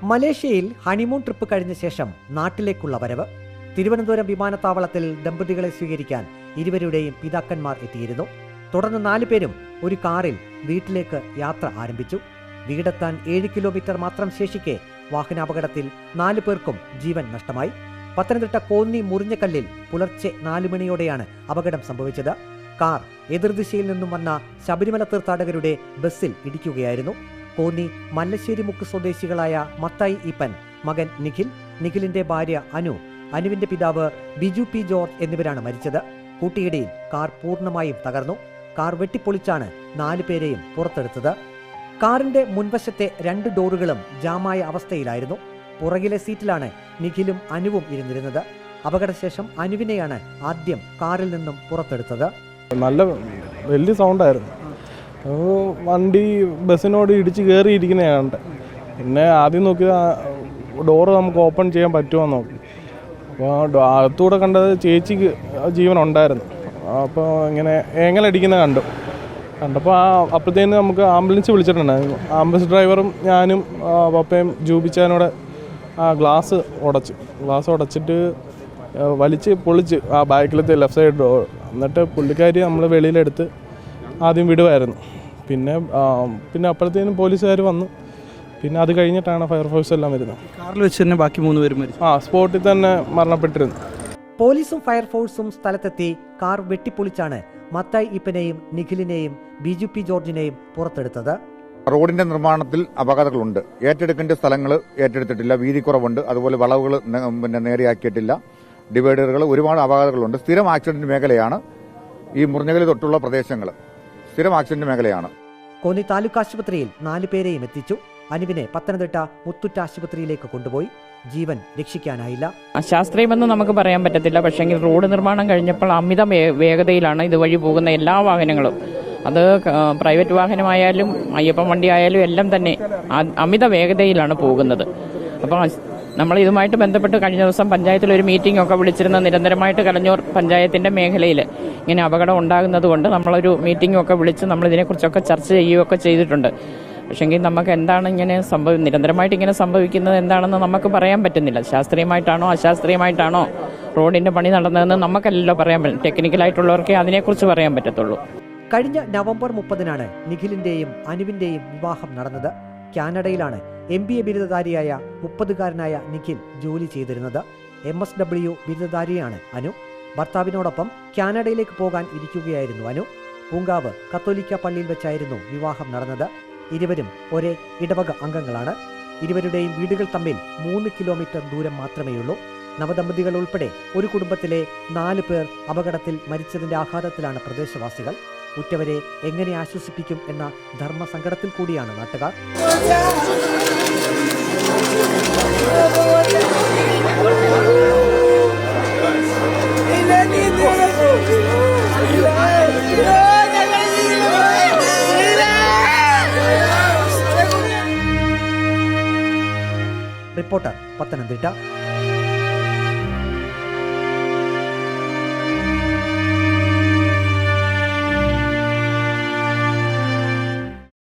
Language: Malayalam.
മലേഷ്യയിൽ ഹണിമൂൺ ട്രിപ്പ് കഴിഞ്ഞ ശേഷം നാട്ടിലേക്കുള്ള വരവ്. തിരുവനന്തപുരം വിമാനത്താവളത്തിൽ ദമ്പതികളെ സ്വീകരിക്കാൻ ഇരുവരുടെയും പിതാക്കന്മാർ എത്തിയിരുന്നു. തുടർന്ന് 4 പേരും ഒരു കാറിൽ വീട്ടിലേക്ക് യാത്ര ആരംഭിച്ചു. വീടെത്താൻ 7 കിലോമീറ്റർ മാത്രം ശേഷിക്കെ വാഹനാപകടത്തിൽ 4 പേർക്കും ജീവൻ നഷ്ടമായി. പത്തനംതിട്ട കോന്നി മുറിഞ്ഞക്കല്ലിൽ പുലർച്ചെ 4 മണിയോടെയാണ് അപകടം സംഭവിച്ചത്. കാർ എതിർദിശയിൽ നിന്നും വന്ന ശബരിമല തീർത്ഥാടകരുടെ ബസ്സിൽ ഇടിക്കുകയായിരുന്നു. കോന്നി മല്ലശ്ശേരി മുക്ക് സ്വദേശികളായ മത്തായി ഈപ്പൻ, മകൻ നിഖിൽ, നിഖിലിന്റെ ഭാര്യ അനു, അനുവിന്റെ പിതാവ് ബിജു പി ജോർജ് എന്നിവരാണ് മരിച്ചത്. കൂട്ടിയിടിയിൽ കാർ പൂർണ്ണമായും തകർന്നു. കാർ വെട്ടിപ്പൊളിച്ചാണ് 4 പേരെയും പുറത്തെടുത്തത്. കാറിന്റെ മുൻവശത്തെ 2 ഡോറുകളും ജാമായ അവസ്ഥയിലായിരുന്നു. പുറകിലെ സീറ്റിലാണ് നിഖിലും അനുവും ഇരുന്നിരുന്നത്. അപകടശേഷം അനുവിനെയാണ് ആദ്യം കാറിൽ നിന്നും പുറത്തെടുത്തത്. നല്ല വലിയ സൗണ്ടായിരുന്നു. വണ്ടി ബസ്സിനോട് ഇടിച്ച് കയറിയിരിക്കുന്നതാണ്. പിന്നെ ആദ്യം നോക്കിയത് ഡോറ് നമുക്ക് ഓപ്പൺ ചെയ്യാൻ പറ്റുമോ നോക്കി. അപ്പോൾ അകത്തൂടെ കണ്ടത് ചേച്ചിക്ക് ജീവൻ ഉണ്ടായിരുന്നു. അപ്പോൾ ഇങ്ങനെ അടിക്കുന്നത് കണ്ടപ്പോൾ അപ്പോഴത്തേന് നമുക്ക് ആംബുലൻസ് വിളിച്ചിട്ടുണ്ടായിരുന്നു. ആംബുലൻസ് ഡ്രൈവറും ഞാനും പപ്പയും ജൂബിച്ചാനോടെ ഗ്ലാസ് ഉടച്ചിട്ട് വലിച്ച് പൊളിച്ച് ആ ബാക്കിലത്തെ ലെഫ്റ്റ് സൈഡ് ഡോർ. എന്നിട്ട് പുള്ളിക്കാരി നമ്മൾ വെളിയിലെടുത്ത് ആദ്യം വിടുമായിരുന്നു. പിന്നെ അപ്പോഴത്തേനും പോലീസുകാർ വന്നു. പിന്നെ അത് കഴിഞ്ഞിട്ടാണ് ഫയർഫോഴ്സ് എല്ലാം വരുന്നത്. കാറിൽ വെച്ച് തന്നെ ബാക്കി 3 പേരും മരിച്ചു. സ്പോട്ടിൽ തന്നെ മരണപ്പെട്ടിരുന്നു. പോലീസും ഫയർഫോഴ്സും സ്ഥലത്തെത്തി കാർ വെട്ടിപ്പൊളിച്ചാണ് മത്തായി ഈപ്പനെയും നിഖിലിനെയും ബിജു പി ജോർജിനെയും പുറത്തെടുത്തത്. റോഡിന്റെ നിർമ്മാണത്തിൽ അപകടങ്ങളുണ്ട്. ഏറ്റെടുക്കേണ്ട സ്ഥലങ്ങൾ ഏറ്റെടുത്തിട്ടില്ല, വീതി കുറവുണ്ട്. അതുപോലെ വളവുകൾ നേരെയാക്കിയിട്ടില്ല, ഡിവൈഡറുകൾ, ഒരുപാട് അപകടങ്ങളുണ്ട്. സ്ഥിരം ആക്സിഡന്റ് മേഖലയാണ് ഈ മുറിഞ്ഞകല് തൊട്ടുള്ള പ്രദേശങ്ങൾ. സ്ഥിരം ആക്സിഡന്റ് മേഖലയാണ്. കോന്നി താലൂക്ക് ആശുപത്രിയിൽ 4 പേരെയും എത്തിച്ചു. അനുവിനെ പത്തനംതിട്ട മുത്തൂറ്റ് ആശുപത്രിയിലേക്ക് കൊണ്ടുപോയി. ജീവൻ രക്ഷിക്കാനായില്ല. അശാസ്ത്രീയമെന്ന് നമുക്ക് പറയാൻ പറ്റത്തില്ല. പക്ഷേങ്കിൽ റോഡ് നിർമ്മാണം കഴിഞ്ഞപ്പോൾ അമിത വേഗതയിലാണ് ഇതുവഴി പോകുന്ന എല്ലാ വാഹനങ്ങളും. അത് പ്രൈവറ്റ് വാഹനമായാലും അയ്യപ്പൻ വണ്ടി ആയാലും എല്ലാം തന്നെ അമിത വേഗതയിലാണ് പോകുന്നത്. അപ്പോൾ നമ്മൾ ഇതുമായിട്ട് ബന്ധപ്പെട്ട് കഴിഞ്ഞ ദിവസം പഞ്ചായത്തിൽ ഒരു മീറ്റിംഗ് ഒക്കെ വിളിച്ചിരുന്ന നിരന്തരമായിട്ട് കലഞ്ഞൂർ പഞ്ചായത്തിന്റെ മേഖലയിൽ ഇങ്ങനെ അപകടം ഉണ്ടാകുന്നത് കൊണ്ട് നമ്മളൊരു മീറ്റിംഗ് ഒക്കെ വിളിച്ച് നമ്മൾ ഇതിനെക്കുറിച്ചൊക്കെ ചർച്ച ചെയ്യുകയൊക്കെ ചെയ്തിട്ടുണ്ട്. പക്ഷേങ്കിൽ നമുക്ക് എന്താണ് നിരന്തരമായിട്ട് ഇങ്ങനെ സംഭവിക്കുന്നത് എന്താണെന്ന് നമുക്ക് പറയാൻ പറ്റുന്നില്ല. ശാസ്ത്രീയമായിട്ടാണോ അശാസ്ത്രീയമായിട്ടാണോ റോഡിന്റെ പണി നടന്നതെന്ന് നമുക്കല്ലല്ലോ പറയാൻ പറ്റും. ടെക്നിക്കലായിട്ടുള്ളവർക്കേ അതിനെക്കുറിച്ച് പറയാൻ പറ്റത്തുള്ളൂ. കഴിഞ്ഞ നവംബർ 30-നാണ് നിഖിലിന്റെയും അനുവിന്റെയും വിവാഹം നടന്നത്. കാനഡയിലാണ് MBA ബിരുദധാരിയായ 30-കാരനായ നിഖിൽ ജോലി ചെയ്തിരുന്നത്. MSW ബിരുദധാരിയാണ് അനു. ഭർത്താവിനോടൊപ്പം കാനഡയിലേക്ക് പോകാൻ ഇരിക്കുകയായിരുന്നു അനു. പൂങ്കാവ് കത്തോലിക്ക പള്ളിയിൽ വെച്ചായിരുന്നു വിവാഹം നടന്നത്. ഇരുവരും ഒരേ ഇടവക അംഗങ്ങളാണ്. ഇരുവരുടെയും വീടുകൾ തമ്മിൽ 3 കിലോമീറ്റർ ദൂരം മാത്രമേയുള്ളൂ. നവദമ്പതികൾ ഉൾപ്പെടെ ഒരു കുടുംബത്തിലെ 4 പേർ അപകടത്തിൽ മരിച്ചതിന്റെ ആഘാതത്തിലാണ് പ്രദേശവാസികൾ. ഉറ്റവരെ എങ്ങനെ ആശ്വസിപ്പിക്കും എന്ന ധർമ്മസങ്കടത്തിൽ കൂടിയാണ് നാട്ടുകാർ. റിപ്പോർട്ടർ, പത്തനംതിട്ട.